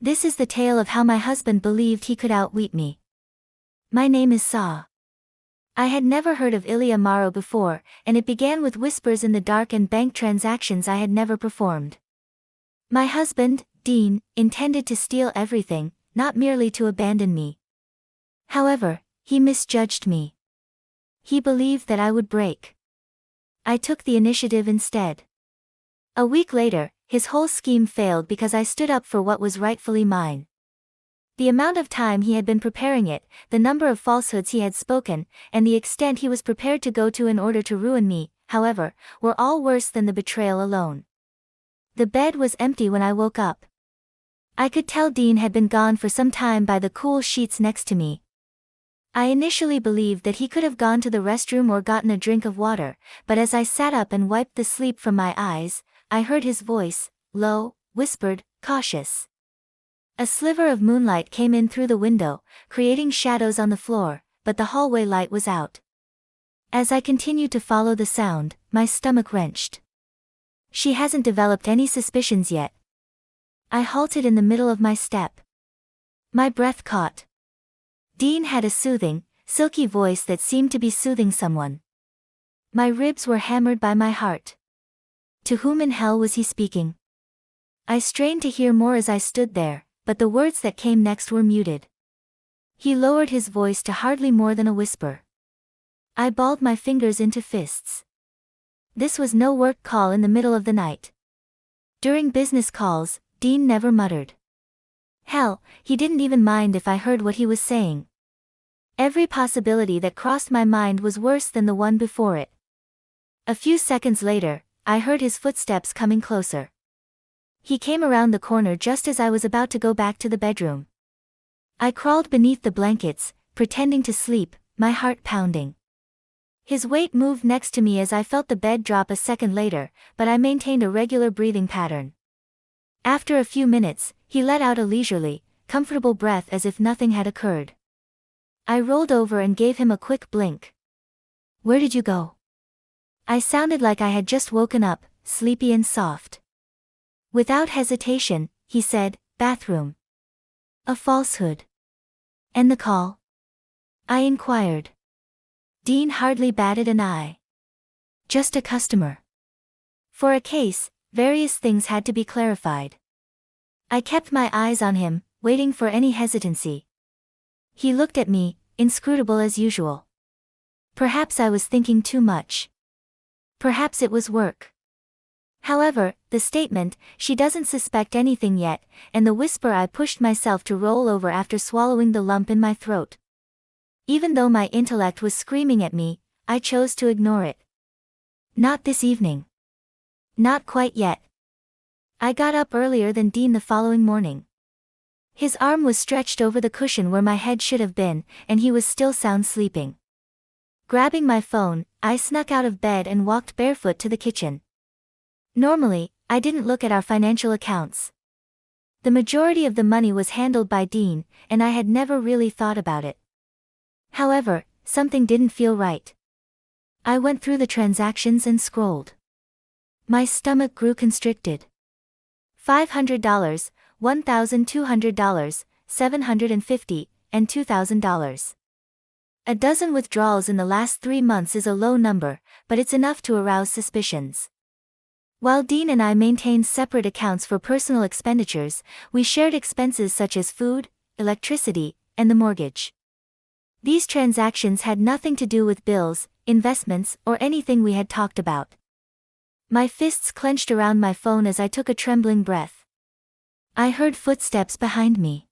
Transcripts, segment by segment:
This is the tale of how my husband believed he could outwit me. My name is Saw. I had never heard of Ilya Maro before, and it began with whispers in the dark and bank transactions I had never performed. My husband, Dean, intended to steal everything, not merely to abandon me. However, he misjudged me. He believed that I would break. I took the initiative instead. A week later, his whole scheme failed because I stood up for what was rightfully mine. The amount of time he had been preparing it, the number of falsehoods he had spoken, and the extent he was prepared to go to in order to ruin me, however, were all worse than the betrayal alone. The bed was empty when I woke up. I could tell Dean had been gone for some time by the cool sheets next to me. I initially believed that he could have gone to the restroom or gotten a drink of water, but as I sat up and wiped the sleep from my eyes, I heard his voice, low, whispered, cautious. A sliver of moonlight came in through the window, creating shadows on the floor, but the hallway light was out. As I continued to follow the sound, my stomach wrenched. She hasn't developed any suspicions yet. I halted in the middle of my step. My breath caught. Dean had a soothing, silky voice that seemed to be soothing someone. My ribs were hammered by my heart. To whom in hell was he speaking? I strained to hear more as I stood there, but the words that came next were muted. He lowered his voice to hardly more than a whisper. I balled my fingers into fists. This was no work call in the middle of the night. During business calls, Dean never muttered. Hell, he didn't even mind if I heard what he was saying. Every possibility that crossed my mind was worse than the one before it. A few seconds later, I heard his footsteps coming closer. He came around the corner just as I was about to go back to the bedroom. I crawled beneath the blankets, pretending to sleep, my heart pounding. His weight moved next to me as I felt the bed drop a second later, but I maintained a regular breathing pattern. After a few minutes, he let out a leisurely, comfortable breath as if nothing had occurred. I rolled over and gave him a quick blink. Where did you go? I sounded like I had just woken up, sleepy and soft. Without hesitation, he said, bathroom. A falsehood. And the call? I inquired. Dean hardly batted an eye. Just a customer. For a case, various things had to be clarified. I kept my eyes on him, waiting for any hesitancy. He looked at me, inscrutable as usual. Perhaps I was thinking too much. Perhaps it was work. However, the statement, she doesn't suspect anything yet, and the whisper I pushed myself to roll over after swallowing the lump in my throat. Even though my intellect was screaming at me, I chose to ignore it. Not this evening. Not quite yet. I got up earlier than Dean the following morning. His arm was stretched over the cushion where my head should have been, and he was still sound sleeping. Grabbing my phone, I snuck out of bed and walked barefoot to the kitchen. Normally, I didn't look at our financial accounts. The majority of the money was handled by Dean, and I had never really thought about it. However, something didn't feel right. I went through the transactions and scrolled. My stomach grew constricted. $500, $1,200, $750, and $2,000. A dozen withdrawals in the last 3 months is a low number, but it's enough to arouse suspicions. While Dean and I maintained separate accounts for personal expenditures, we shared expenses such as food, electricity, and the mortgage. These transactions had nothing to do with bills, investments, or anything we had talked about. My fists clenched around my phone as I took a trembling breath. I heard footsteps behind me.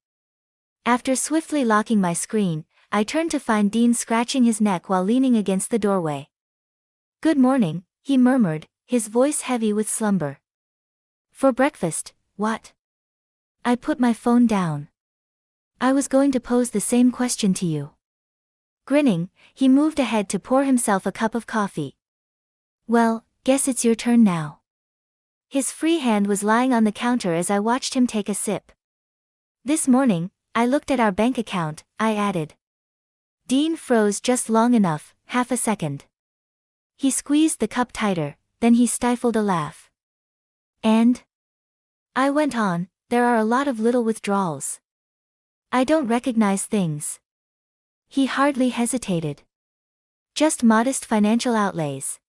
After swiftly locking my screen, I turned to find Dean scratching his neck while leaning against the doorway. "Good morning," he murmured, his voice heavy with slumber. "For breakfast, what?" I put my phone down. "I was going to pose the same question to you." Grinning, he moved ahead to pour himself a cup of coffee. "Well, guess it's your turn now." His free hand was lying on the counter as I watched him take a sip. "This morning, I looked at our bank account," I added. Dean froze just long enough, half a second. He squeezed the cup tighter, then he stifled a laugh. "And?" I went on, there are a lot of little withdrawals. I don't recognize things. He hardly hesitated. Just modest financial outlays.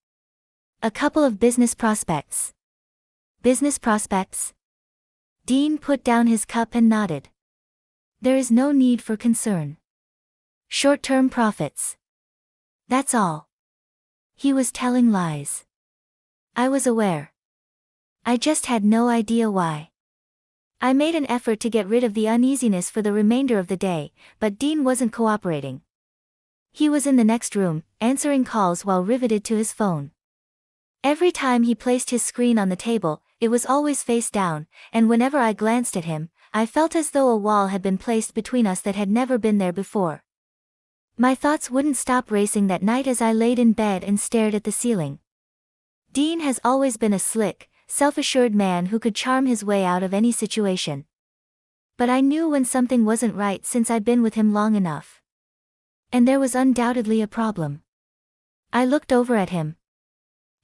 A couple of business prospects. Business prospects? Dean put down his cup and nodded. There is no need for concern. Short-term profits. That's all. He was telling lies. I was aware. I just had no idea why. I made an effort to get rid of the uneasiness for the remainder of the day, but Dean wasn't cooperating. He was in the next room, answering calls while riveted to his phone. Every time he placed his screen on the table, it was always face down, and whenever I glanced at him, I felt as though a wall had been placed between us that had never been there before. My thoughts wouldn't stop racing that night as I laid in bed and stared at the ceiling. Dean has always been a slick, self-assured man who could charm his way out of any situation. But I knew when something wasn't right since I'd been with him long enough. And there was undoubtedly a problem. I looked over at him.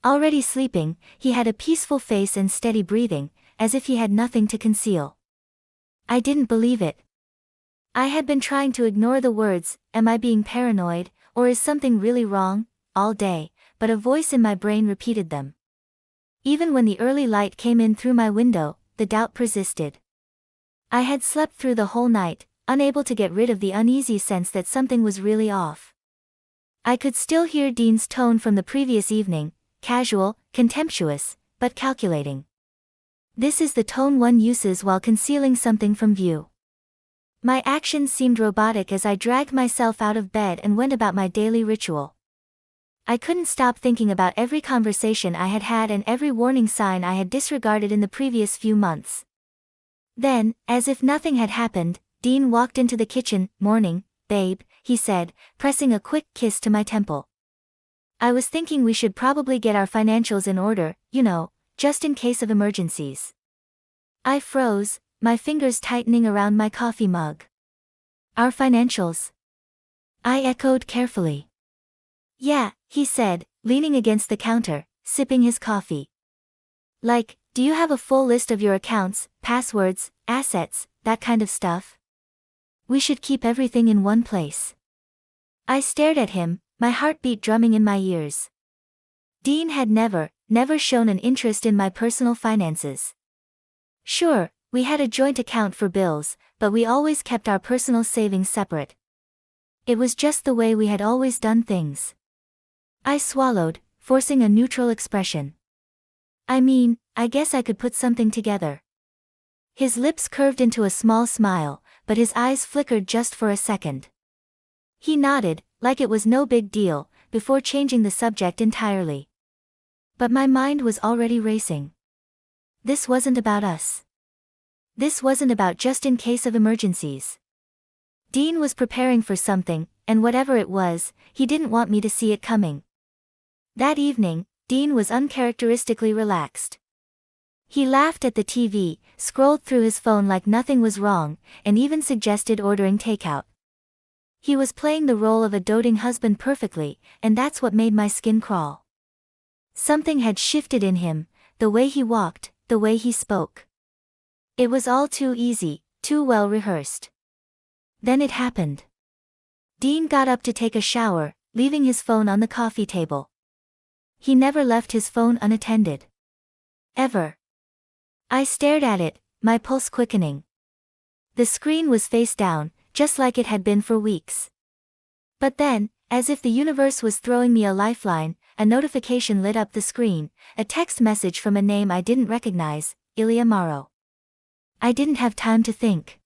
Already sleeping, he had a peaceful face and steady breathing, as if he had nothing to conceal. I didn't believe it. I had been trying to ignore the words, "Am I being paranoid, or is something really wrong?" all day, but a voice in my brain repeated them. Even when the early light came in through my window, the doubt persisted. I had slept through the whole night, unable to get rid of the uneasy sense that something was really off. I could still hear Dean's tone from the previous evening, casual, contemptuous, but calculating. This is the tone one uses while concealing something from view. My actions seemed robotic as I dragged myself out of bed and went about my daily ritual. I couldn't stop thinking about every conversation I had had and every warning sign I had disregarded in the previous few months. Then, as if nothing had happened, Dean walked into the kitchen. "Morning, babe," he said, pressing a quick kiss to my temple. "I was thinking we should probably get our financials in order, just in case of emergencies." I froze, my fingers tightening around my coffee mug. "Our financials?" I echoed carefully. "Yeah," he said, leaning against the counter, sipping his coffee. "Like, do you have a full list of your accounts, passwords, assets, that kind of stuff? We should keep everything in one place." I stared at him, my heartbeat drumming in my ears. Dean had never shown an interest in my personal finances. Sure, we had a joint account for bills, but we always kept our personal savings separate. It was just the way we had always done things. I swallowed, forcing a neutral expression. I guess I could put something together. His lips curved into a small smile, but his eyes flickered just for a second. He nodded, like it was no big deal, before changing the subject entirely. But my mind was already racing. This wasn't about us. This wasn't about just in case of emergencies. Dean was preparing for something, and whatever it was, he didn't want me to see it coming. That evening, Dean was uncharacteristically relaxed. He laughed at the TV, scrolled through his phone like nothing was wrong, and even suggested ordering takeout. He was playing the role of a doting husband perfectly, and that's what made my skin crawl. Something had shifted in him, the way he walked, the way he spoke. It was all too easy, too well rehearsed. Then it happened. Dean got up to take a shower, leaving his phone on the coffee table. He never left his phone unattended. Ever. I stared at it, my pulse quickening. The screen was face down, just like it had been for weeks. But then, as if the universe was throwing me a lifeline, a notification lit up the screen, a text message from a name I didn't recognize, Ilya Morrow. I didn't have time to think.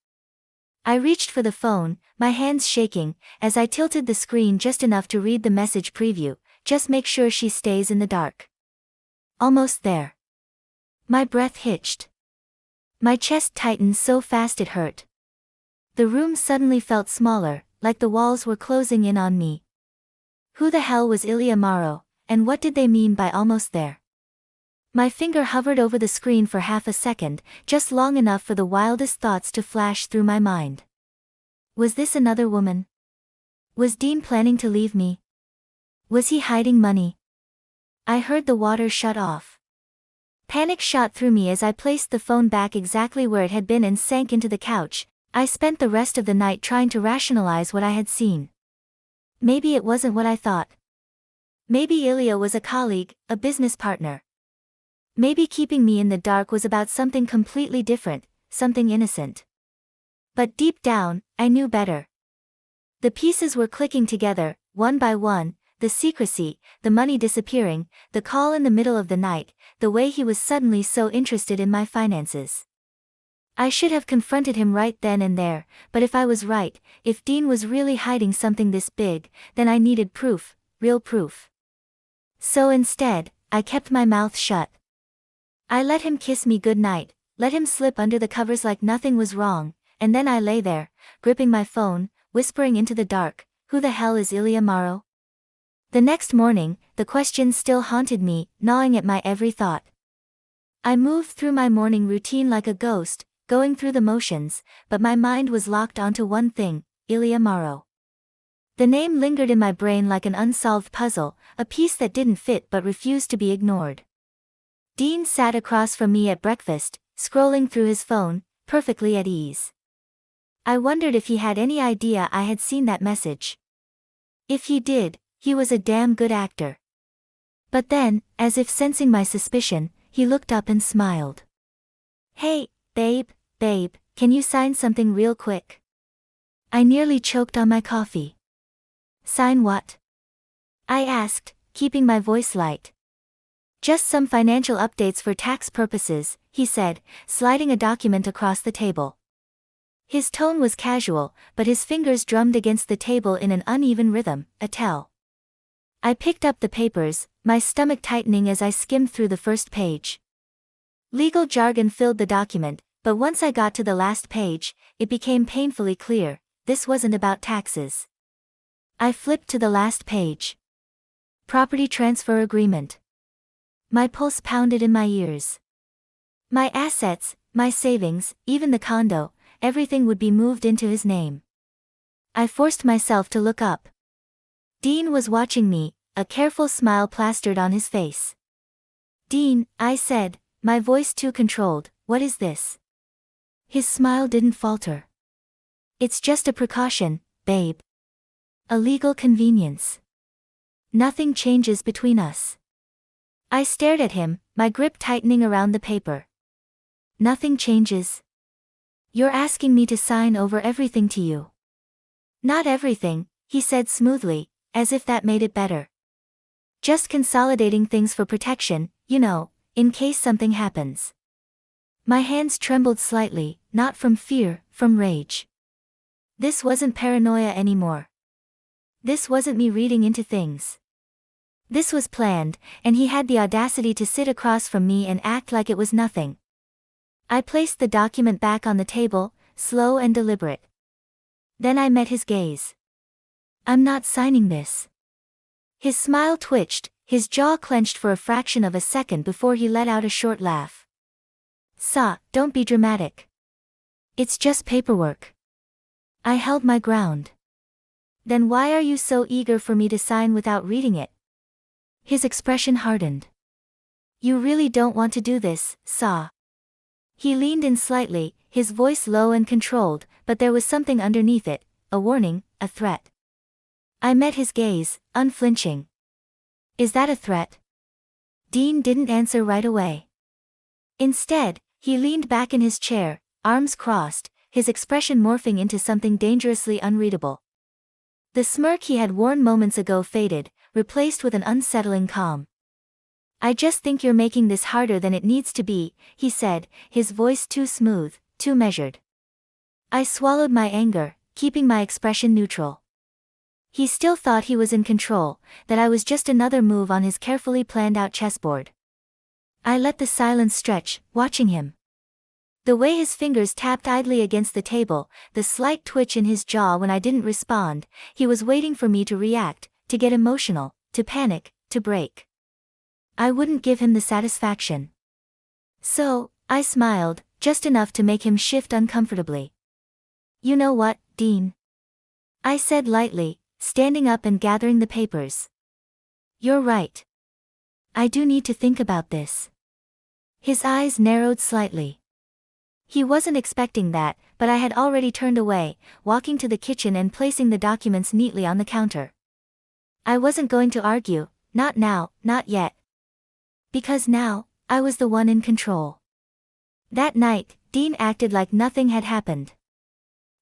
I reached for the phone, my hands shaking, as I tilted the screen just enough to read the message preview. "Just make sure she stays in the dark." Almost there. My breath hitched. My chest tightened so fast it hurt. The room suddenly felt smaller, like the walls were closing in on me. Who the hell was Ilya Morrow, and what did they mean by almost there? My finger hovered over the screen for half a second, just long enough for the wildest thoughts to flash through my mind. Was this another woman? Was Dean planning to leave me? Was he hiding money? I heard the water shut off. Panic shot through me as I placed the phone back exactly where it had been and sank into the couch. I spent the rest of the night trying to rationalize what I had seen. Maybe it wasn't what I thought. Maybe Ilya was a colleague, a business partner. Maybe keeping me in the dark was about something completely different, something innocent. But deep down, I knew better. The pieces were clicking together, one by one, the secrecy, the money disappearing, the call in the middle of the night, the way he was suddenly so interested in my finances. I should have confronted him right then and there, but if I was right, if Dean was really hiding something this big, then I needed proof, real proof. So instead, I kept my mouth shut. I let him kiss me goodnight, let him slip under the covers like nothing was wrong, and then I lay there, gripping my phone, whispering into the dark, who the hell is Ilya Morrow? The next morning, the question still haunted me, gnawing at my every thought. I moved through my morning routine like a ghost, going through the motions, but my mind was locked onto one thing, Ilya Morrow. The name lingered in my brain like an unsolved puzzle, a piece that didn't fit but refused to be ignored. Dean sat across from me at breakfast, scrolling through his phone, perfectly at ease. I wondered if he had any idea I had seen that message. If he did, he was a damn good actor. But then, as if sensing my suspicion, he looked up and smiled. "Hey, babe, can you sign something real quick?" I nearly choked on my coffee. "Sign what?" I asked, keeping my voice light. "Just some financial updates for tax purposes," he said, sliding a document across the table. His tone was casual, but his fingers drummed against the table in an uneven rhythm, a tell. I picked up the papers, my stomach tightening as I skimmed through the first page. Legal jargon filled the document, but once I got to the last page, it became painfully clear, this wasn't about taxes. I flipped to the last page. Property transfer agreement. My pulse pounded in my ears. My assets, my savings, even the condo, everything would be moved into his name. I forced myself to look up. Dean was watching me, a careful smile plastered on his face. "Dean," I said, my voice too controlled, "what is this?" His smile didn't falter. "It's just a precaution, babe. A legal convenience. Nothing changes between us." I stared at him, my grip tightening around the paper. "Nothing changes? You're asking me to sign over everything to you?" "Not everything," he said smoothly, as if that made it better. "Just consolidating things for protection, you know, in case something happens." My hands trembled slightly, not from fear, from rage. This wasn't paranoia anymore. This wasn't me reading into things. This was planned, and he had the audacity to sit across from me and act like it was nothing. I placed the document back on the table, slow and deliberate. Then I met his gaze. "I'm not signing this." His smile twitched, his jaw clenched for a fraction of a second before he let out a short laugh. "Sa, don't be dramatic. It's just paperwork." I held my ground. "Then why are you so eager for me to sign without reading it?" His expression hardened. "You really don't want to do this, Sa." He leaned in slightly, his voice low and controlled, but there was something underneath it, a warning, a threat. I met his gaze, unflinching. "Is that a threat?" Dean didn't answer right away. Instead, he leaned back in his chair, arms crossed, his expression morphing into something dangerously unreadable. The smirk he had worn moments ago faded, replaced with an unsettling calm. "I just think you're making this harder than it needs to be," he said, his voice too smooth, too measured. I swallowed my anger, keeping my expression neutral. He still thought he was in control, that I was just another move on his carefully planned out chessboard. I let the silence stretch, watching him. The way his fingers tapped idly against the table, the slight twitch in his jaw when I didn't respond, he was waiting for me to react, to get emotional, to panic, to break. I wouldn't give him the satisfaction. So, I smiled, just enough to make him shift uncomfortably. "You know what, Dean?" I said lightly, standing up and gathering the papers. "You're right. I do need to think about this." His eyes narrowed slightly. He wasn't expecting that, but I had already turned away, walking to the kitchen and placing the documents neatly on the counter. I wasn't going to argue, not now, not yet. Because now, I was the one in control. That night, Dean acted like nothing had happened.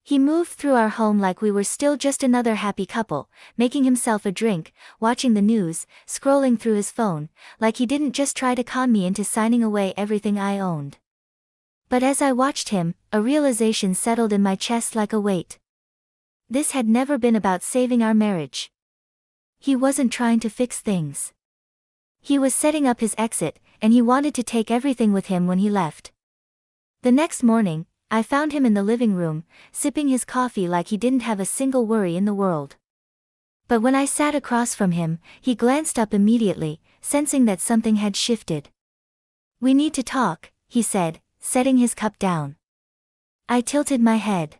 He moved through our home like we were still just another happy couple, making himself a drink, watching the news, scrolling through his phone, like he didn't just try to con me into signing away everything I owned. But as I watched him, a realization settled in my chest like a weight. This had never been about saving our marriage. He wasn't trying to fix things. He was setting up his exit, and he wanted to take everything with him when he left. The next morning, I found him in the living room, sipping his coffee like he didn't have a single worry in the world. But when I sat across from him, he glanced up immediately, sensing that something had shifted. "We need to talk," he said, setting his cup down. I tilted my head.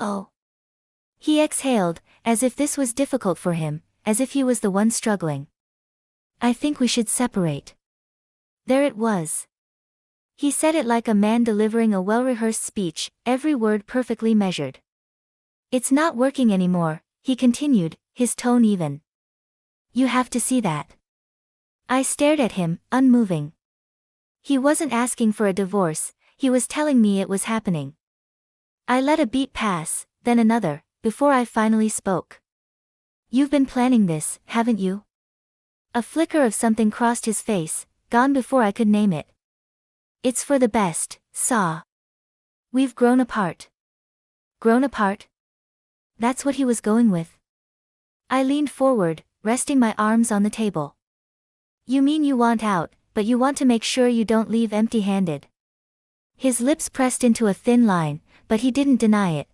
"Oh." He exhaled, as if this was difficult for him, as if he was the one struggling. "I think we should separate." There it was. He said it like a man delivering a well-rehearsed speech, every word perfectly measured. "It's not working anymore," he continued, his tone even. "You have to see that." I stared at him, unmoving. He wasn't asking for a divorce, he was telling me it was happening. I let a beat pass, then another, before I finally spoke. "You've been planning this, haven't you?" A flicker of something crossed his face, gone before I could name it. "It's for the best, Saw. We've grown apart." Grown apart? That's what he was going with. I leaned forward, resting my arms on the table. "You mean you want out, but you want to make sure you don't leave empty-handed." His lips pressed into a thin line, but he didn't deny it.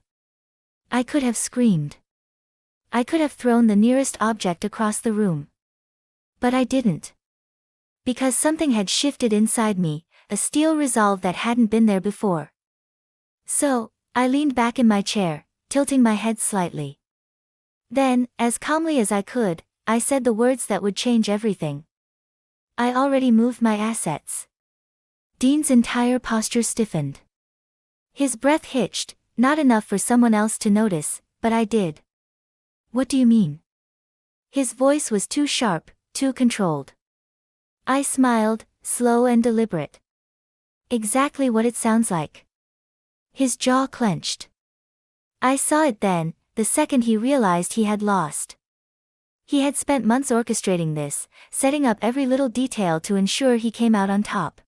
I could have screamed. I could have thrown the nearest object across the room. But I didn't. Because something had shifted inside me, a steel resolve that hadn't been there before. So, I leaned back in my chair, tilting my head slightly. Then, as calmly as I could, I said the words that would change everything. "I already moved my assets." Dean's entire posture stiffened. His breath hitched, not enough for someone else to notice, but I did. "What do you mean?" His voice was too sharp, too controlled. I smiled, slow and deliberate. "Exactly what it sounds like." His jaw clenched. I saw it then, the second he realized he had lost. He had spent months orchestrating this, setting up every little detail to ensure he came out on top.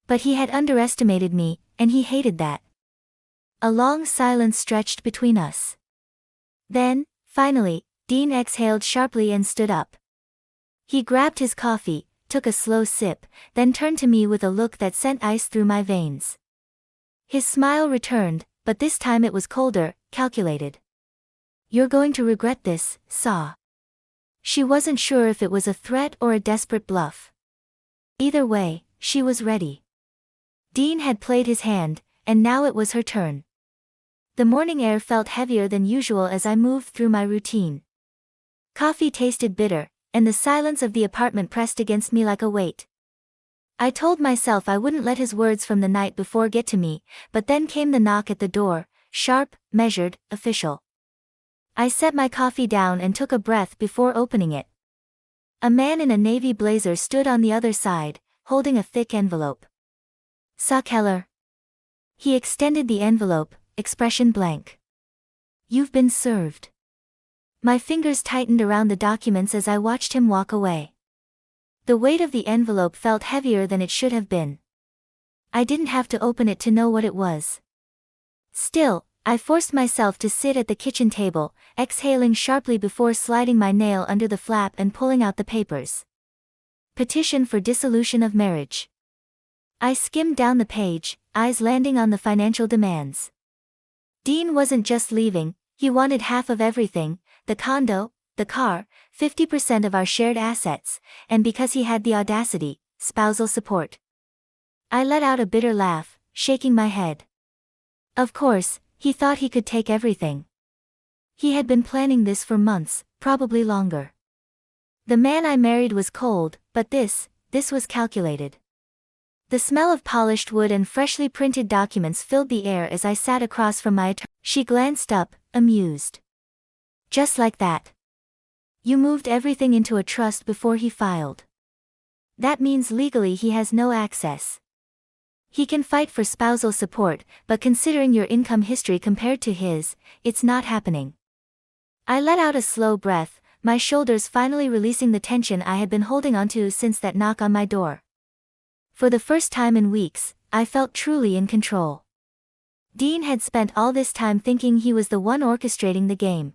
But he had underestimated me, and he hated that. A long silence stretched between us. Then, finally, Dean exhaled sharply and stood up. He grabbed his coffee, took a slow sip, then turned to me with a look that sent ice through my veins. His smile returned, but this time it was colder, calculated. "You're going to regret this, Saw." She wasn't sure if it was a threat or a desperate bluff. Either way, she was ready. Dean had played his hand, and now it was her turn. The morning air felt heavier than usual as I moved through my routine. Coffee tasted bitter, and the silence of the apartment pressed against me like a weight. I told myself I wouldn't let his words from the night before get to me, but then came the knock at the door, sharp, measured, official. I set my coffee down and took a breath before opening it. A man in a navy blazer stood on the other side, holding a thick envelope. "Saw Keller." He extended the envelope, expression blank. "You've been served." My fingers tightened around the documents as I watched him walk away. The weight of the envelope felt heavier than it should have been. I didn't have to open it to know what it was. Still, I forced myself to sit at the kitchen table, exhaling sharply before sliding my nail under the flap and pulling out the papers. Petition for dissolution of marriage. I skimmed down the page, eyes landing on the financial demands. Dean wasn't just leaving, he wanted half of everything, the condo, the car, 50% of our shared assets, and because he had the audacity, spousal support. I let out a bitter laugh, shaking my head. Of course, he thought he could take everything. He had been planning this for months, probably longer. The man I married was cold, but this was calculated. The smell of polished wood and freshly printed documents filled the air as I sat across from my attorney. She glanced up, amused. Just like that. You moved everything into a trust before he filed. That means legally he has no access. He can fight for spousal support, but considering your income history compared to his, it's not happening. I let out a slow breath, my shoulders finally releasing the tension I had been holding onto since that knock on my door. For the first time in weeks, I felt truly in control. Dean had spent all this time thinking he was the one orchestrating the game.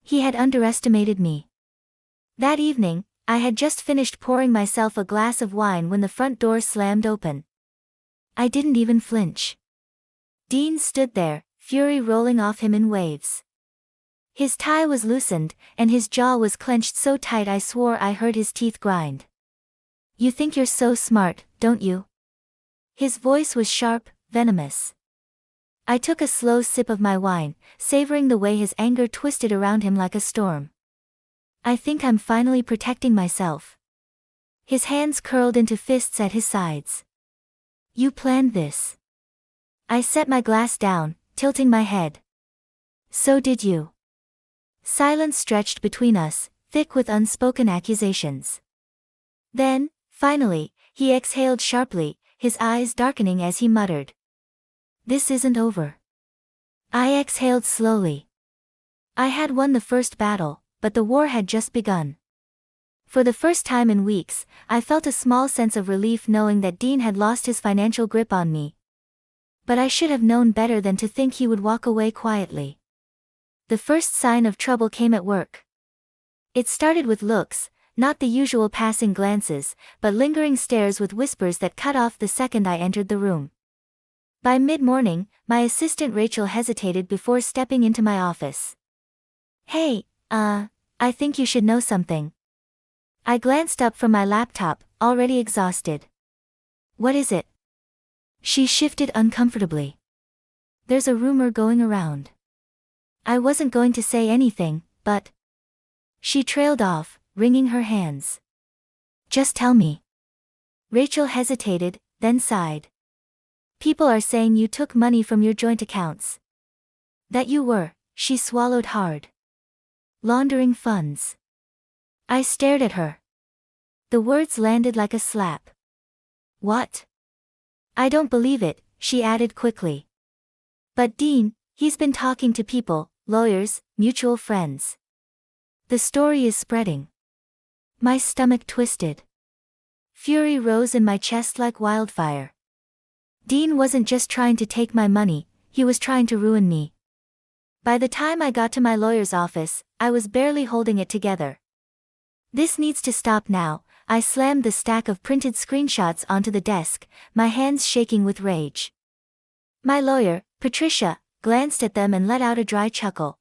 He had underestimated me. That evening, I had just finished pouring myself a glass of wine when the front door slammed open. I didn't even flinch. Dean stood there, fury rolling off him in waves. His tie was loosened, and his jaw was clenched so tight I swore I heard his teeth grind. You think you're so smart, don't you? His voice was sharp, venomous. I took a slow sip of my wine, savoring the way his anger twisted around him like a storm. I think I'm finally protecting myself. His hands curled into fists at his sides. You planned this. I set my glass down, tilting my head. So did you. Silence stretched between us, thick with unspoken accusations. Then, finally, he exhaled sharply, his eyes darkening as he muttered. This isn't over. I exhaled slowly. I had won the first battle, but the war had just begun. For the first time in weeks, I felt a small sense of relief knowing that Dean had lost his financial grip on me. But I should have known better than to think he would walk away quietly. The first sign of trouble came at work. It started with looks, not the usual passing glances, but lingering stares with whispers that cut off the second I entered the room. By mid-morning, my assistant Rachel hesitated before stepping into my office. Hey, I think you should know something. I glanced up from my laptop, already exhausted. What is it? She shifted uncomfortably. There's a rumor going around. I wasn't going to say anything, but... She trailed off, wringing her hands. Just tell me. Rachel hesitated, then sighed. People are saying you took money from your joint accounts. That you were, she swallowed hard. Laundering funds. I stared at her. The words landed like a slap. What? I don't believe it, she added quickly. But Dean, he's been talking to people, lawyers, mutual friends. The story is spreading. My stomach twisted. Fury rose in my chest like wildfire. Dean wasn't just trying to take my money, he was trying to ruin me. By the time I got to my lawyer's office, I was barely holding it together. This needs to stop now, I slammed the stack of printed screenshots onto the desk, my hands shaking with rage. My lawyer, Patricia, glanced at them and let out a dry chuckle.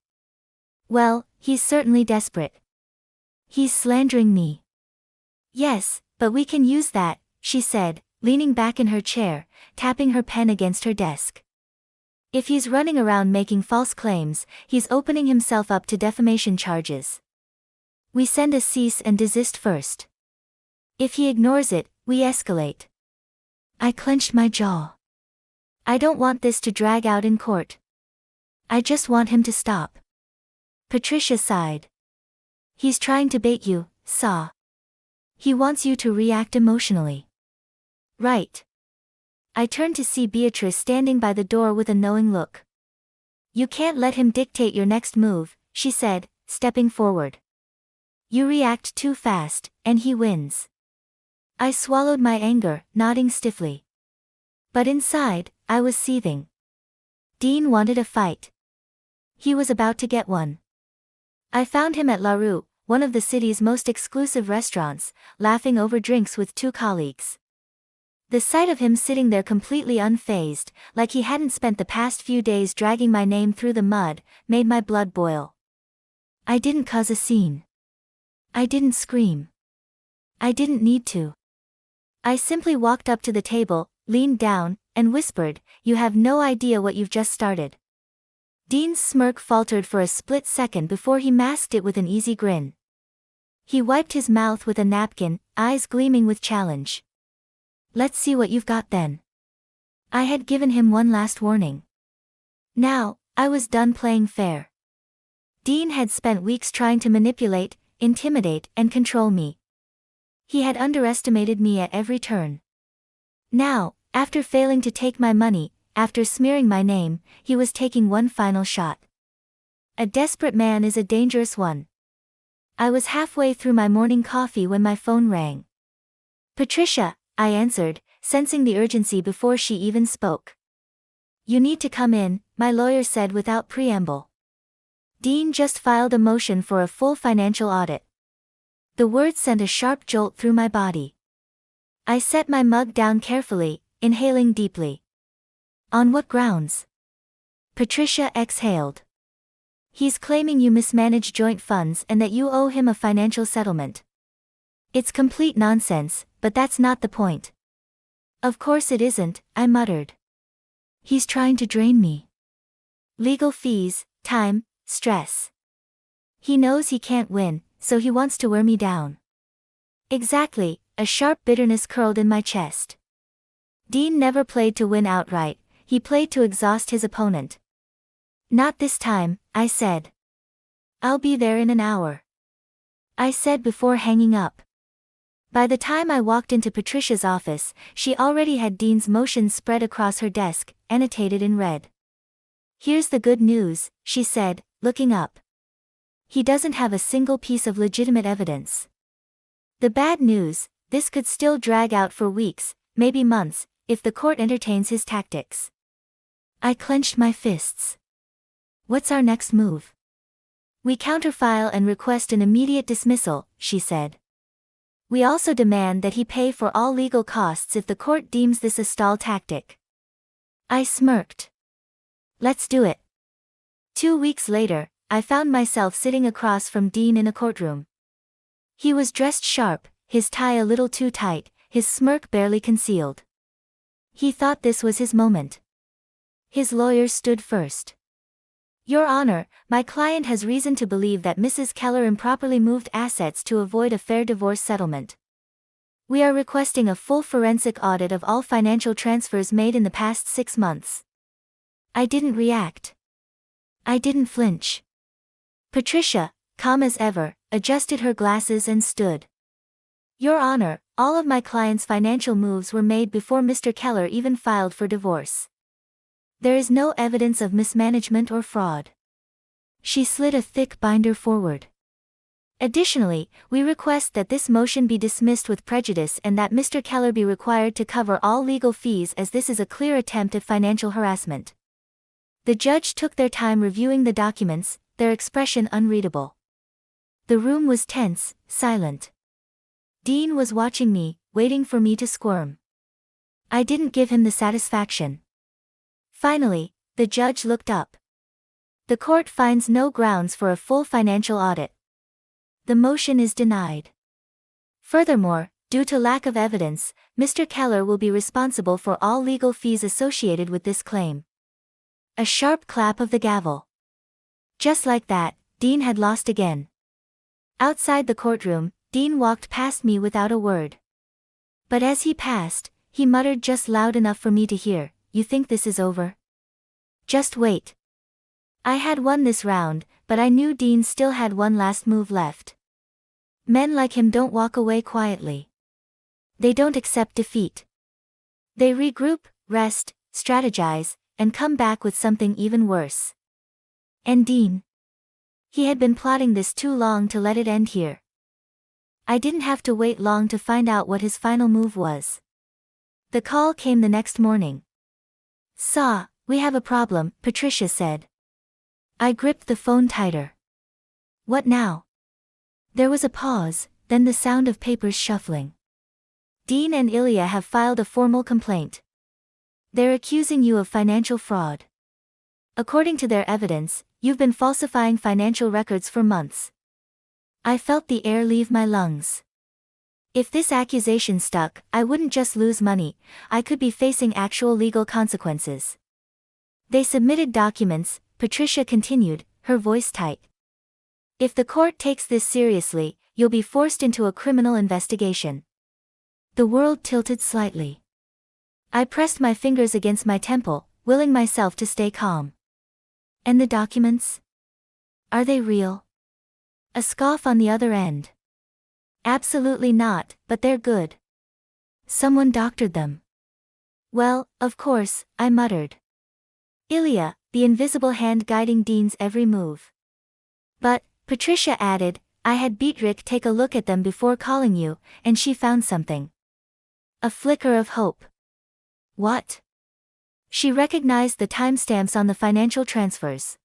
Well, he's certainly desperate. He's slandering me. Yes, but we can use that, she said, leaning back in her chair, tapping her pen against her desk. If he's running around making false claims, he's opening himself up to defamation charges. We send a cease and desist first. If he ignores it, we escalate. I clenched my jaw. I don't want this to drag out in court. I just want him to stop. Patricia sighed. He's trying to bait you, Saw. He wants you to react emotionally. Right. I turned to see Beatrice standing by the door with a knowing look. You can't let him dictate your next move, she said, stepping forward. You react too fast, and he wins. I swallowed my anger, nodding stiffly. But inside, I was seething. Dean wanted a fight. He was about to get one. I found him at La Rue, one of the city's most exclusive restaurants, laughing over drinks with two colleagues. The sight of him sitting there completely unfazed, like he hadn't spent the past few days dragging my name through the mud, made my blood boil. I didn't cause a scene. I didn't scream. I didn't need to. I simply walked up to the table, leaned down, and whispered, "You have no idea what you've just started." Dean's smirk faltered for a split second before he masked it with an easy grin. He wiped his mouth with a napkin, eyes gleaming with challenge. Let's see what you've got then. I had given him one last warning. Now, I was done playing fair. Dean had spent weeks trying to manipulate, intimidate, and control me. He had underestimated me at every turn. Now, after failing to take my money, after smearing my name, he was taking one final shot. A desperate man is a dangerous one. I was halfway through my morning coffee when my phone rang. Patricia, I answered, sensing the urgency before she even spoke. You need to come in, my lawyer said without preamble. Dean just filed a motion for a full financial audit. The words sent a sharp jolt through my body. I set my mug down carefully, inhaling deeply. On what grounds? Patricia exhaled. He's claiming you mismanage joint funds and that you owe him a financial settlement. It's complete nonsense, but that's not the point. Of course it isn't, I muttered. He's trying to drain me. Legal fees, time, stress. He knows he can't win, so he wants to wear me down. Exactly, a sharp bitterness curled in my chest. Dean never played to win outright, he played to exhaust his opponent. Not this time, I said. I'll be there in an hour. I said before hanging up. By the time I walked into Patricia's office, she already had Dean's motion spread across her desk, annotated in red. Here's the good news, she said, looking up. He doesn't have a single piece of legitimate evidence. The bad news, this could still drag out for weeks, maybe months, if the court entertains his tactics. I clenched my fists. What's our next move? We counterfile and request an immediate dismissal, she said. We also demand that he pay for all legal costs if the court deems this a stall tactic. I smirked. Let's do it. 2 weeks later, I found myself sitting across from Dean in a courtroom. He was dressed sharp, his tie a little too tight, his smirk barely concealed. He thought this was his moment. His lawyers stood first. Your Honor, my client has reason to believe that Mrs. Keller improperly moved assets to avoid a fair divorce settlement. We are requesting a full forensic audit of all financial transfers made in the past 6 months. I didn't react. I didn't flinch. Patricia, calm as ever, adjusted her glasses and stood. Your Honor, all of my client's financial moves were made before Mr. Keller even filed for divorce. There is no evidence of mismanagement or fraud. She slid a thick binder forward. Additionally, we request that this motion be dismissed with prejudice and that Mr. Keller be required to cover all legal fees as this is a clear attempt at financial harassment. The judge took their time reviewing the documents, their expression unreadable. The room was tense, silent. Dean was watching me, waiting for me to squirm. I didn't give him the satisfaction. Finally, the judge looked up. The court finds no grounds for a full financial audit. The motion is denied. Furthermore, due to lack of evidence, Mr. Keller will be responsible for all legal fees associated with this claim. A sharp clap of the gavel. Just like that, Dean had lost again. Outside the courtroom, Dean walked past me without a word. But as he passed, he muttered just loud enough for me to hear, "You think this is over? Just wait." I had won this round, but I knew Dean still had one last move left. Men like him don't walk away quietly. They don't accept defeat. They regroup, rest, strategize, and come back with something even worse. And Dean? He had been plotting this too long to let it end here. I didn't have to wait long to find out what his final move was. The call came the next morning. "Saw, we have a problem," Patricia said. I gripped the phone tighter. "What now?" There was a pause, then the sound of papers shuffling. "Dean and Ilya have filed a formal complaint. They're accusing you of financial fraud. According to their evidence, you've been falsifying financial records for months." I felt the air leave my lungs. If this accusation stuck, I wouldn't just lose money, I could be facing actual legal consequences. "They submitted documents," Patricia continued, her voice tight. "If the court takes this seriously, you'll be forced into a criminal investigation." The world tilted slightly. I pressed my fingers against my temple, willing myself to stay calm. And the documents? Are they real? A scoff on the other end. Absolutely not, but they're good. Someone doctored them. Well, of course, I muttered. Ilya, the invisible hand guiding Dean's every move. But, Patricia added, I had Beatrick take a look at them before calling you, and she found something. A flicker of hope. What? She recognized the timestamps on the financial transfers.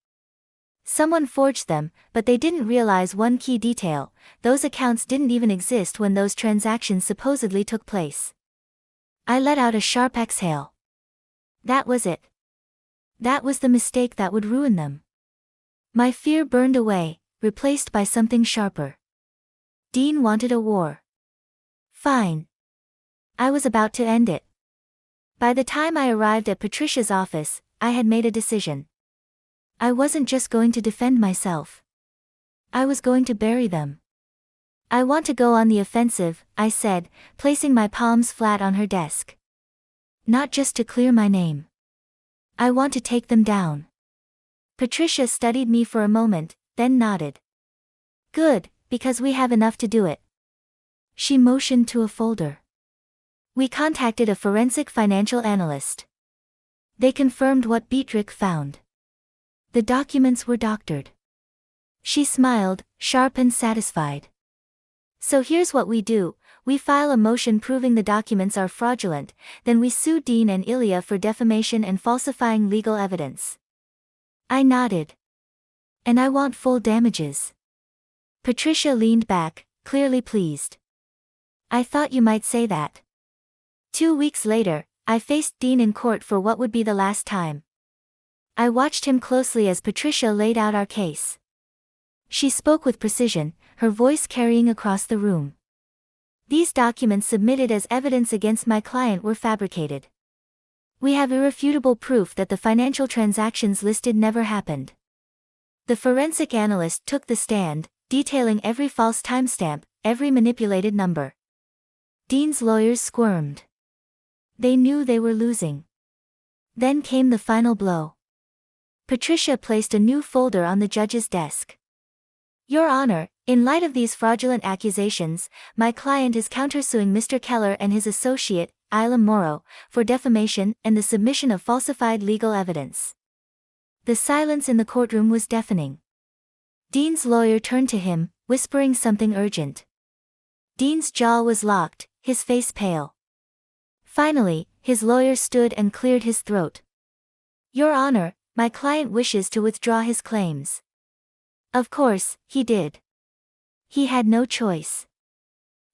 Someone forged them, but they didn't realize one key detail: those accounts didn't even exist when those transactions supposedly took place. I let out a sharp exhale. That was it. That was the mistake that would ruin them. My fear burned away, replaced by something sharper. Dean wanted a war. Fine. I was about to end it. By the time I arrived at Patricia's office, I had made a decision. I wasn't just going to defend myself. I was going to bury them. I want to go on the offensive, I said, placing my palms flat on her desk. Not just to clear my name. I want to take them down. Patricia studied me for a moment, then nodded. Good, because we have enough to do it. She motioned to a folder. We contacted a forensic financial analyst. They confirmed what Beatrick found. The documents were doctored. She smiled, sharp and satisfied. So here's what we do: we file a motion proving the documents are fraudulent, then we sue Dean and Ilya for defamation and falsifying legal evidence. I nodded. And I want full damages. Patricia leaned back, clearly pleased. I thought you might say that. 2 weeks later, I faced Dean in court for what would be the last time. I watched him closely as Patricia laid out our case. She spoke with precision, her voice carrying across the room. These documents submitted as evidence against my client were fabricated. We have irrefutable proof that the financial transactions listed never happened. The forensic analyst took the stand, detailing every false timestamp, every manipulated number. Dean's lawyers squirmed. They knew they were losing. Then came the final blow. Patricia placed a new folder on the judge's desk. Your Honor, in light of these fraudulent accusations, my client is countersuing Mr. Keller and his associate, Ilya Morrow, for defamation and the submission of falsified legal evidence. The silence in the courtroom was deafening. Dean's lawyer turned to him, whispering something urgent. Dean's jaw was locked, his face pale. Finally, his lawyer stood and cleared his throat. Your Honor, my client wishes to withdraw his claims. Of course, he did. He had no choice.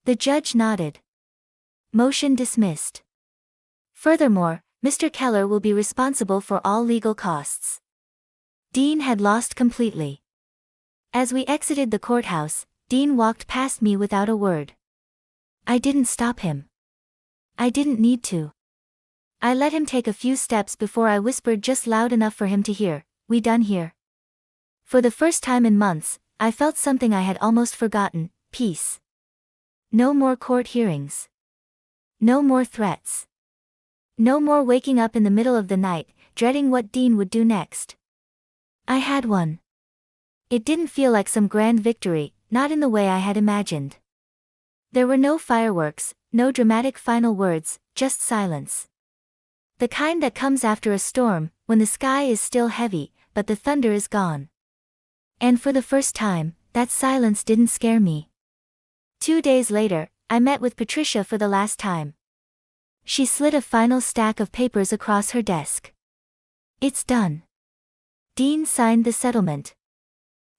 The judge nodded. Motion dismissed. Furthermore, Mr. Keller will be responsible for all legal costs. Dean had lost completely. As we exited the courthouse, Dean walked past me without a word. I didn't stop him. I didn't need to. I let him take a few steps before I whispered just loud enough for him to hear, "We done here?" For the first time in months, I felt something I had almost forgotten: peace. No more court hearings. No more threats. No more waking up in the middle of the night, dreading what Dean would do next. I had one. It didn't feel like some grand victory, not in the way I had imagined. There were no fireworks, no dramatic final words, just silence. The kind that comes after a storm, when the sky is still heavy, but the thunder is gone. And for the first time, that silence didn't scare me. 2 days later, I met with Patricia for the last time. She slid a final stack of papers across her desk. It's done. Dean signed the settlement.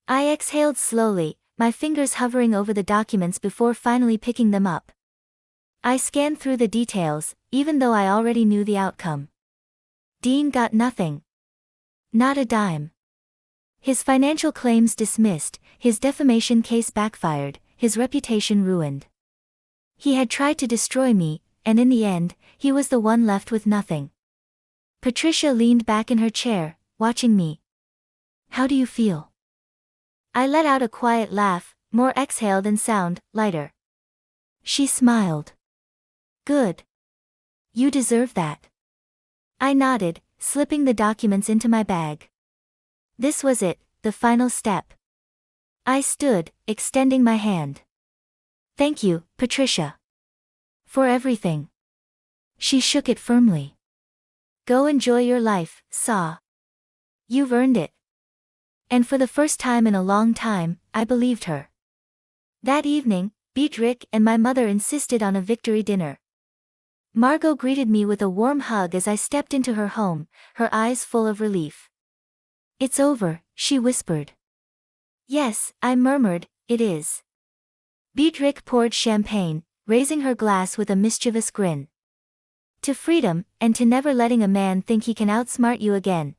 I exhaled slowly, my fingers hovering over the documents before finally picking them up. I scanned through the details, even though I already knew the outcome. Dean got nothing. Not a dime. His financial claims dismissed, his defamation case backfired, his reputation ruined. He had tried to destroy me, and in the end, he was the one left with nothing. Patricia leaned back in her chair, watching me. How do you feel? I let out a quiet laugh, more exhale than sound, lighter. She smiled. Good. You deserve that. I nodded, slipping the documents into my bag. This was it, the final step. I stood, extending my hand. Thank you, Patricia. For everything. She shook it firmly. Go enjoy your life, Saw. You've earned it. And for the first time in a long time, I believed her. That evening, Beatrick and my mother insisted on a victory dinner. Margot greeted me with a warm hug as I stepped into her home, her eyes full of relief. It's over, she whispered. Yes, I murmured, it is. Beatrick poured champagne, raising her glass with a mischievous grin. To freedom, and to never letting a man think he can outsmart you again.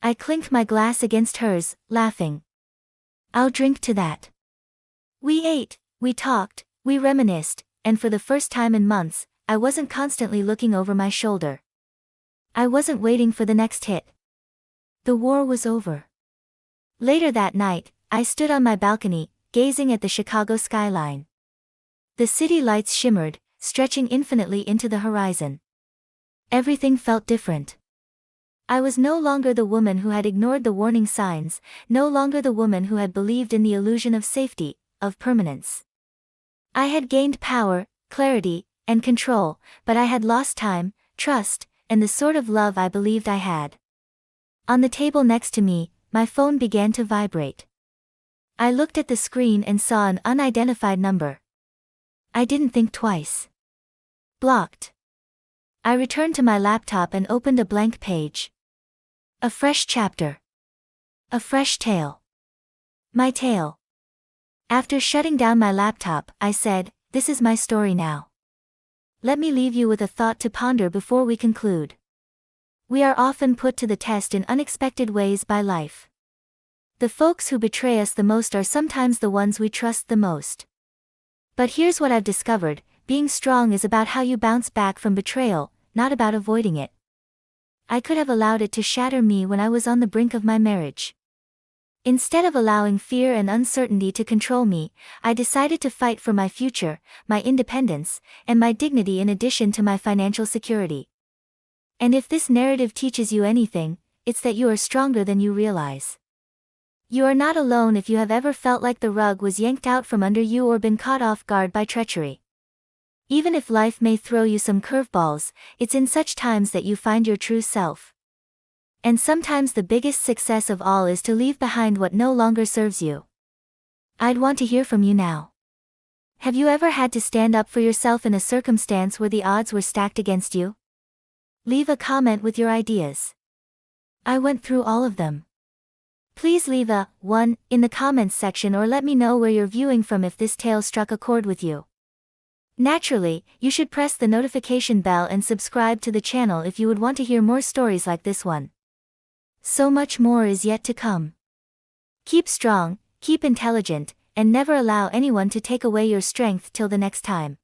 I clinked my glass against hers, laughing. I'll drink to that. We ate, we talked, we reminisced, and for the first time in months, I wasn't constantly looking over my shoulder. I wasn't waiting for the next hit. The war was over. Later that night, I stood on my balcony, gazing at the Chicago skyline. The city lights shimmered, stretching infinitely into the horizon. Everything felt different. I was no longer the woman who had ignored the warning signs, no longer the woman who had believed in the illusion of safety, of permanence. I had gained power, clarity, and control, but I had lost time, trust, and the sort of love I believed I had. On the table next to me, my phone began to vibrate. I looked at the screen and saw an unidentified number. I didn't think twice. Blocked. I returned to my laptop and opened a blank page. A fresh chapter. A fresh tale. My tale. After shutting down my laptop, I said, this is my story now. Let me leave you with a thought to ponder before we conclude. We are often put to the test in unexpected ways by life. The folks who betray us the most are sometimes the ones we trust the most. But here's what I've discovered, being strong is about how you bounce back from betrayal, not about avoiding it. I could have allowed it to shatter me when I was on the brink of my marriage. Instead of allowing fear and uncertainty to control me, I decided to fight for my future, my independence, and my dignity in addition to my financial security. And if this narrative teaches you anything, it's that you are stronger than you realize. You are not alone if you have ever felt like the rug was yanked out from under you or been caught off guard by treachery. Even if life may throw you some curveballs, it's in such times that you find your true self. And sometimes the biggest success of all is to leave behind what no longer serves you. I'd want to hear from you now. Have you ever had to stand up for yourself in a circumstance where the odds were stacked against you? Leave a comment with your ideas. I went through all of them. Please leave a 1 in the comments section or let me know where you're viewing from if this tale struck a chord with you. Naturally, you should press the notification bell and subscribe to the channel if you would want to hear more stories like this one. So much more is yet to come. Keep strong, keep intelligent, and never allow anyone to take away your strength till the next time.